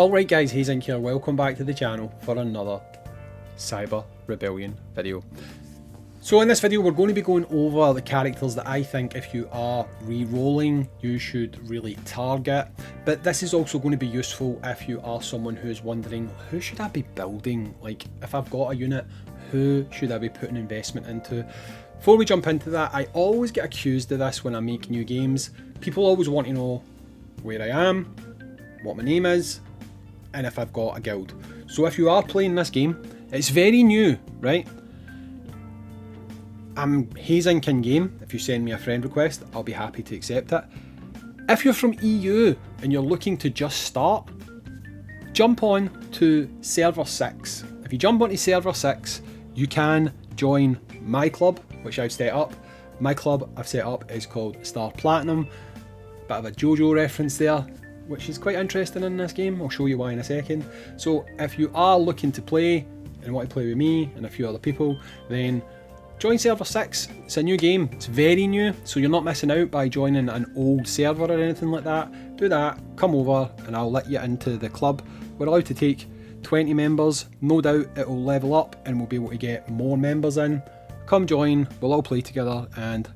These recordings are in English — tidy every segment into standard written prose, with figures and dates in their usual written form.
Alright guys, Hazing here, welcome back to the channel for another Cyber Rebellion video. So in this video we're going to be going over the characters that I think if you are re-rolling you should really target, but this is also going to be useful if you are someone who's wondering who should I be building, like if I've got a unit, who should I be putting investment into. Before we jump into that, I always get accused of this when I make new games. People always want to know where I am, what my name is, and if I've got a guild. So if you are playing this game, it's very new, right? I'm Hazing in game. If you send me a friend request, I'll be happy to accept it. If you're from EU and you're looking to just start, jump on to server 6. If you jump onto server 6, you can join my club, which I've set up. My club I've set up is called Star Platinum. Bit of a JoJo reference there, which is quite interesting in this game. I'll show you why in a second. So if you are looking to play and want to play with me and a few other people, then join server 6. It's a new game, it's very new, so you're not missing out by joining an old server or anything like that. Do that, come over and I'll let you into the club. We're allowed to take 20 members, no doubt it will level up and we'll be able to get more members in. Come join, we'll all play together and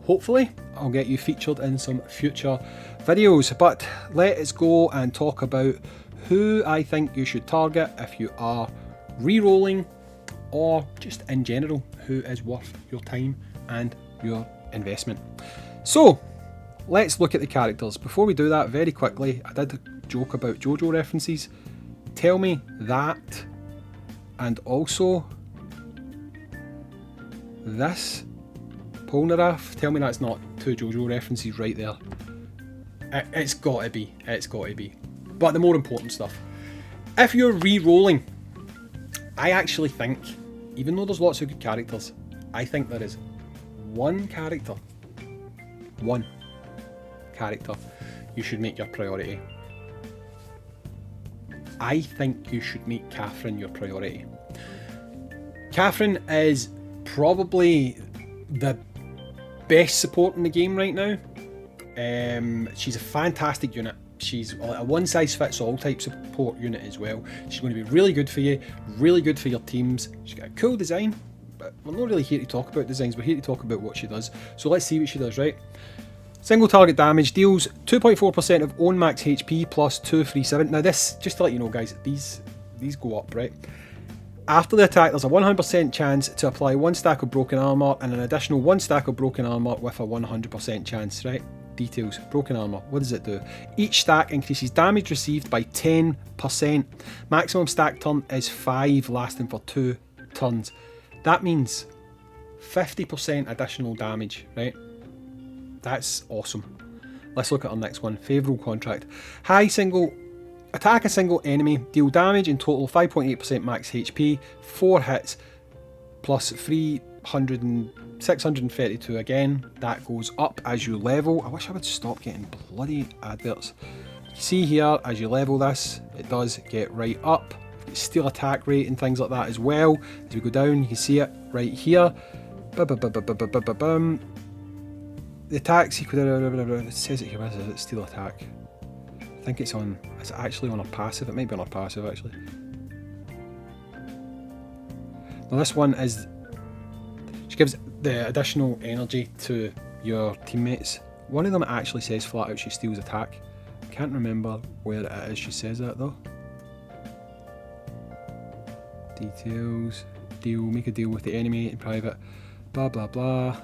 hopefully I'll get you featured in some future videos. But let's go and talk about who I think you should target if you are re-rolling or just in general, who is worth your time and your investment. So let's look at the characters. Before we do that, very quickly, I did joke about JoJo references. Tell me that, and also this Polnareff, tell me that's not two JoJo references right there. It's gotta be, it's gotta be. But the more important stuff, if you're re-rolling, I actually think, even though there's lots of good characters, I think there is one character you should make your priority. I think you should make Catherine your priority. Catherine is probably the best support in the game right now. She's a fantastic unit. She's a one-size-fits-all type support unit as well. She's going to be really good for you, really good for your teams. She's got a cool design, but we're not really here to talk about designs, we're here to talk about what she does. So let's see what she does, right? Single target damage, deals 2.4% of own max HP plus 237. Now this, just to let you know guys, these go up, right? After the attack, there's a 100% chance to apply 1 stack of broken armor and an additional 1 stack of broken armor with a 100% chance, right? Details, broken armor, what does it do? Each stack increases damage received by 10%. Maximum stack turn is 5, lasting for 2 turns. That means 50% additional damage, right? That's awesome. Let's look at our next one, favourable contract. Attack a single enemy, deal damage in total 5.8% max HP, 4 hits, plus 632 again. That goes up as you level. I wish I would stop getting bloody adverts. You see here, as you level this, it does get right up. Steal attack rate and things like that as well. As we go down, you can see it right here. The attacks, it says it here, where is it? Steal attack. I think it's actually on a passive. It might be on a passive actually. Now this one is, she gives the additional energy to your teammates. One of them actually says flat out she steals attack. I can't remember where it is she says that though. Details, deal, make a deal with the enemy in private, blah blah blah.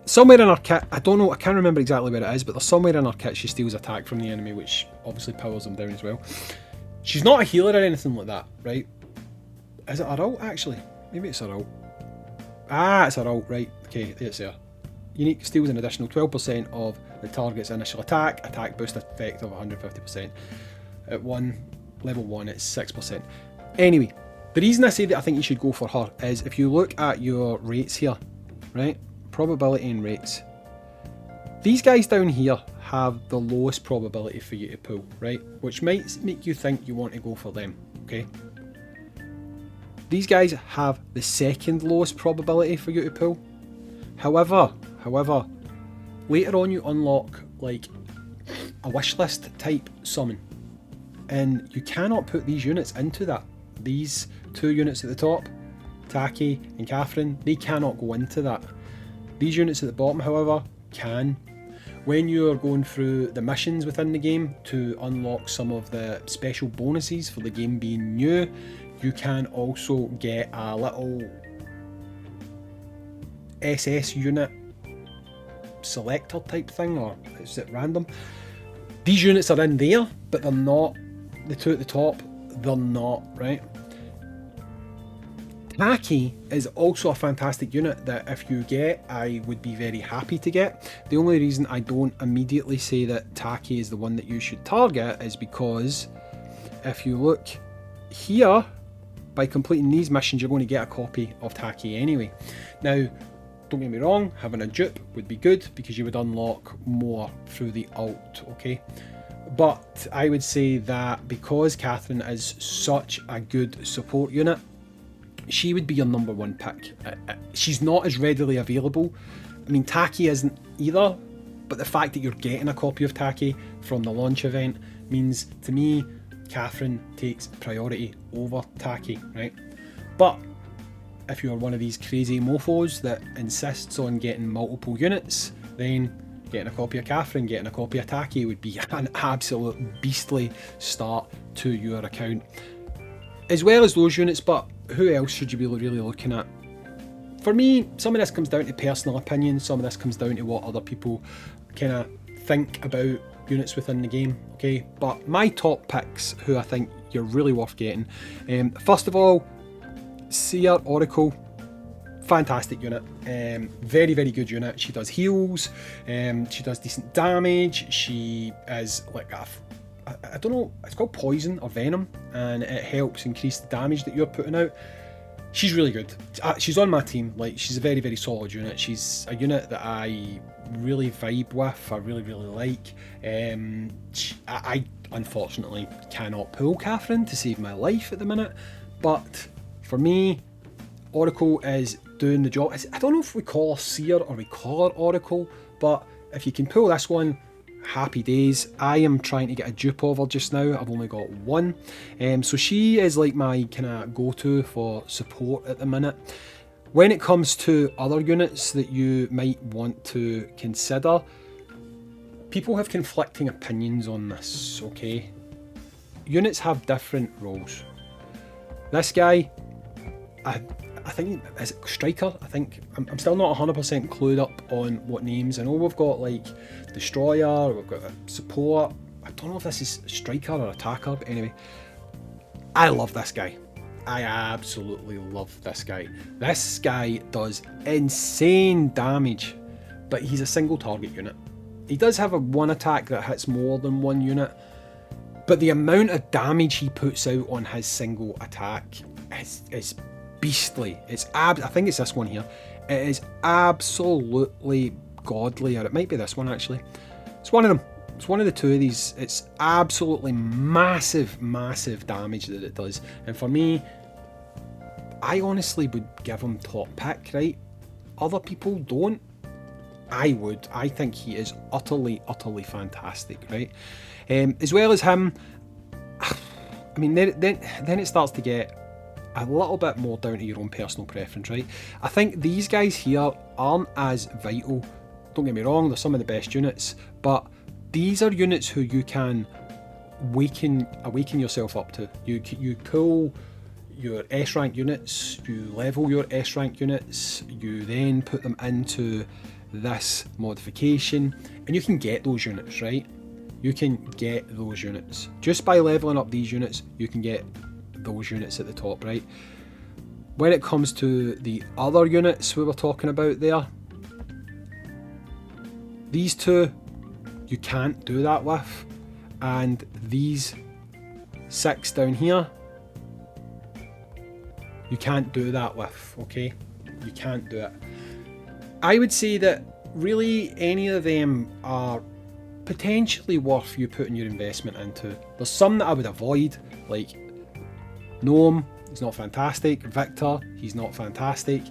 Somewhere in her kit, I don't know, I can't remember exactly where it is, but there's somewhere in her kit she steals attack from the enemy, which obviously powers them down as well. She's not a healer or anything like that, right? Is it her ult actually? Maybe it's her ult. Ah, it's her ult, right. Okay, it's there. Unique steals an additional 12% of the target's initial attack boost effect of 150%. At level 1 it's 6%. Anyway, the reason I say that I think you should go for her is if you look at your rates here, right? Probability and rates. These guys down here have the lowest probability for you to pull, right? Which might make you think you want to go for them, okay? These guys have the second lowest probability for you to pull. However, later on you unlock like a wish list type summon, and you cannot put these units into that. These 2 units at the top, Taki and Catherine, they cannot go into that. These units at the bottom, however, can. When you're going through the missions within the game to unlock some of the special bonuses for the game being new, you can also get a little SS unit selector type thing, or is it random? These units are in there, but they're not. The 2 at the top, they're not, right? Taki is also a fantastic unit that if you get, I would be very happy to get. The only reason I don't immediately say that Taki is the one that you should target is because if you look here, by completing these missions, you're going to get a copy of Taki anyway. Now, don't get me wrong, having a dupe would be good because you would unlock more through the alt, okay? But I would say that because Catherine is such a good support unit, she would be your number 1 pick. She's not as readily available. I mean, Taki isn't either, but the fact that you're getting a copy of Taki from the launch event means, to me, Catherine takes priority over Taki, right? But if you're one of these crazy mofos that insists on getting multiple units, then getting a copy of Catherine, getting a copy of Taki would be an absolute beastly start to your account. As well as those units, but who else should you be really looking at? For me, some of this comes down to personal opinion, some of this comes down to what other people kind of think about units within the game, okay? But my top picks, who I think you're really worth getting, first of all, Seer Oracle, fantastic unit, very good unit. She does heals, she does decent damage, she is like I don't know, it's called poison or venom, and it helps increase the damage that you're putting out. She's really good. She's on my team. Like, she's a very solid unit. She's a unit that I really vibe with. I really like. I unfortunately cannot pull Catherine to save my life at the minute, but for me, Oracle is doing the job. I don't know if we call her Seer or we call her Oracle, but if you can pull this one, happy days. I am trying to get a dupe of her just now. I've only got one, so she is like my kind of go-to for support at the minute. When it comes to other units that you might want to consider, people have conflicting opinions on this, okay? Units have different roles. This guy, I think, is it Striker? I think, I'm still not 100% clued up on what names. I know we've got like Destroyer, we've got Support. I don't know if this is Striker or Attacker, but anyway. I love this guy. I absolutely love this guy. This guy does insane damage, but he's a single target unit. He does have a one attack that hits more than one unit, but the amount of damage he puts out on his single attack is beastly. I think it's this one here. It is absolutely godly, or it might be this one actually. It's one of them. It's one of the two of these. It's absolutely massive damage that it does. And for me, I honestly would give him top pick, right? Other people don't. I would. I think he is utterly fantastic, right? As well as him, I mean, then it starts to get a little bit more down to your own personal preference, right? I think these guys here aren't as vital. Don't get me wrong, they're some of the best units, but these are units who you can awaken yourself up to. You pull your S rank units, you level your S rank units, you then put them into this modification, and you can get those units, right? You can get those units. Just by leveling up these units, you can get those units at the top, right? When it comes to the other units we were talking about there, these two you can't do that with, and these 6 down here you can't do that with, okay? You can't do it. I would say that really any of them are potentially worth you putting your investment into. There's some that I would avoid, like Gnome, he's not fantastic. Victor, he's not fantastic.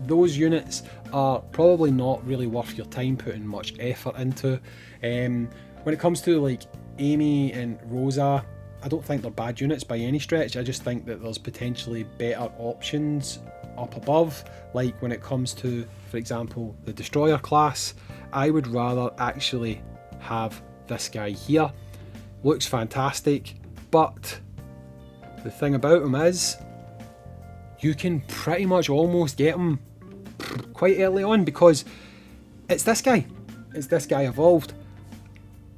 Those units are probably not really worth your time putting much effort into. When it comes to like Amy and Rosa, I don't think they're bad units by any stretch. I just think that there's potentially better options up above, like when it comes to, for example, the destroyer class. I would rather actually have this guy here. Looks fantastic, but the thing about him is you can pretty much almost get him quite early on, because it's this guy. It's this guy evolved.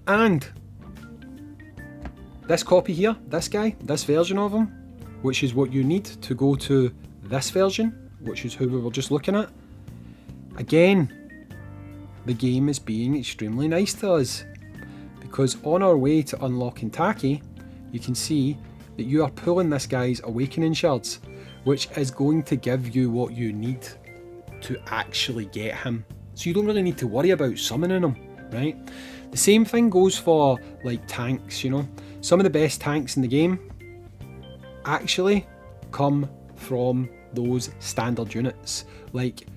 And this copy here, this guy, this version of him, which is what you need to go to this version, which is who we were just looking at. Again, the game is being extremely nice to us, because on our way to unlocking Taki, you can see that you are pulling this guy's awakening shards, which is going to give you what you need to actually get him. So you don't really need to worry about summoning him, right? The same thing goes for like tanks, you know. Some of the best tanks in the game actually come from those standard units. Like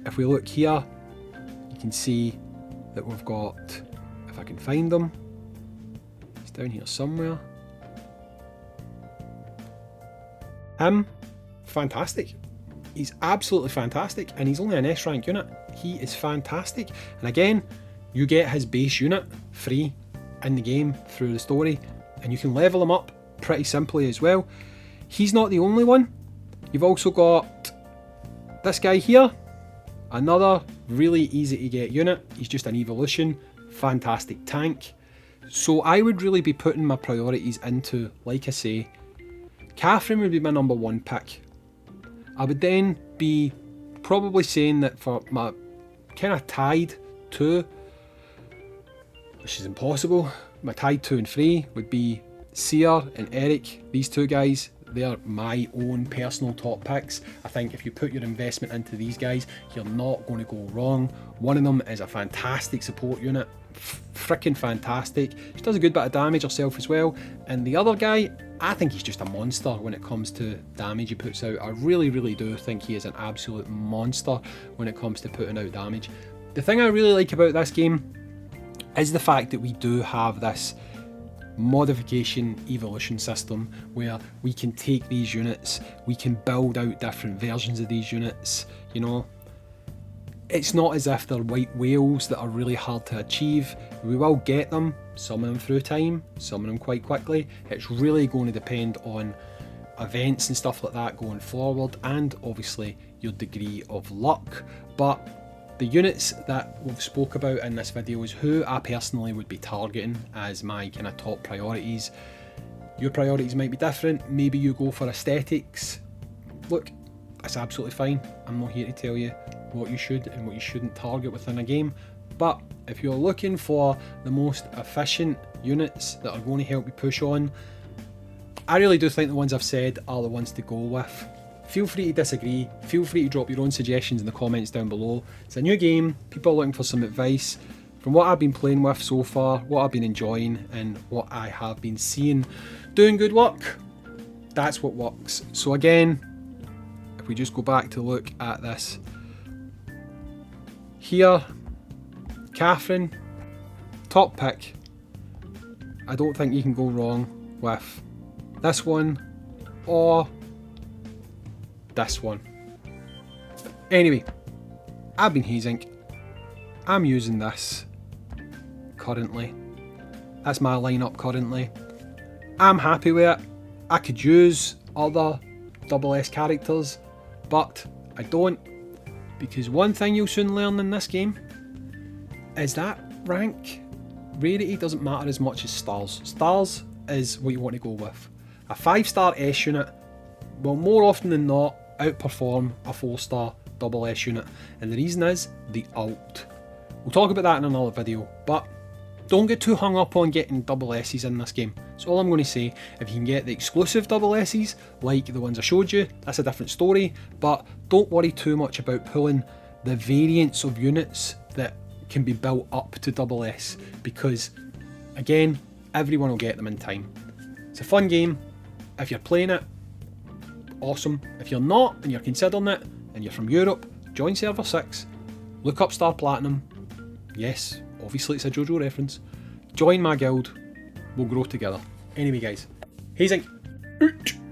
if we look here, you can see that we've got, if I can find them, it's down here somewhere. Him, fantastic. He's absolutely fantastic, and he's only an S rank unit. He is fantastic. And again, you get his base unit free in the game through the story, and you can level him up pretty simply as well. He's not the only one. You've also got this guy here, another really easy to get unit. He's just an evolution, fantastic tank. So I would really be putting my priorities into, like I say, Catherine would be my number one pick. I would then be probably saying that for my kind of tied 2, which is impossible, my tied 2 and 3 would be Seer and Eric. These two guys, they're my own personal top picks. I think if you put your investment into these guys, you're not going to go wrong. One of them is a fantastic support unit, freaking fantastic. She does a good bit of damage herself as well. And the other guy, I think he's just a monster when it comes to damage he puts out. I really, really do think he is an absolute monster when it comes to putting out damage. The thing I really like about this game is the fact that we do have this modification evolution system where we can take these units, we can build out different versions of these units, you know. It's not as if they're white whales that are really hard to achieve. We will get them, some of them through time, some of them quite quickly. It's really going to depend on events and stuff like that going forward, and obviously your degree of luck. But the units that we've spoke about in this video is who I personally would be targeting as my kind of top priorities. Your priorities might be different. Maybe you go for aesthetics. Look, that's absolutely fine. I'm not here to tell you what you should and what you shouldn't target within a game. But if you're looking for the most efficient units that are going to help you push on, I really do think the ones I've said are the ones to go with. Feel free to disagree, feel free to drop your own suggestions in the comments down below. It's a new game, people are looking for some advice. From what I've been playing with so far, what I've been enjoying, and what I have been seeing doing good work, that's what works. So again, if we just go back to look at this here, Catherine, top pick. I don't think you can go wrong with this one or this one. Anyway, I've been Hazink. I'm using this currently. That's my lineup currently. I'm happy with it. I could use other SS characters, but I don't, because one thing you'll soon learn in this game is that rank rarity doesn't matter as much as stars. Stars is what you want to go with. A 5-star S unit will more often than not outperform a 4-star SS unit, and the reason is the ult. We'll talk about that in another video, but don't get too hung up on getting SS's in this game. That's all I'm going to say. If you can get the exclusive SS's, like the ones I showed you, that's a different story, but don't worry too much about pulling the variants of units that can be built up to SS, because again, everyone will get them in time. It's a fun game. If you're playing it, awesome. If you're not and you're considering it and you're from Europe, join server 6, look up Star Platinum. Yes, obviously it's a JoJo reference. Join my guild, we'll grow together. Anyway guys, Hazing out.